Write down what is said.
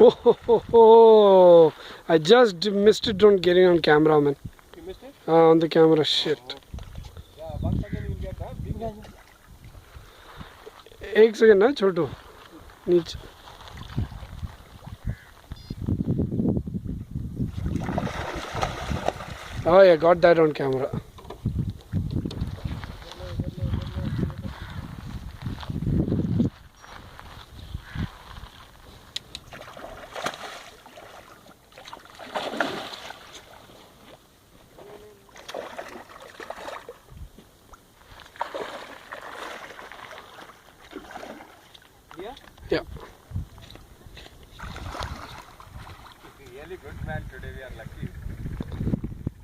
Oh, ho, ho, ho. I just missed it on getting on camera, man. You missed it? On the camera, shit. Yeah, once again you will get that big one. एक second ना छोटू नीचे Oh, yeah, got that on camera. Yeah? Yeah.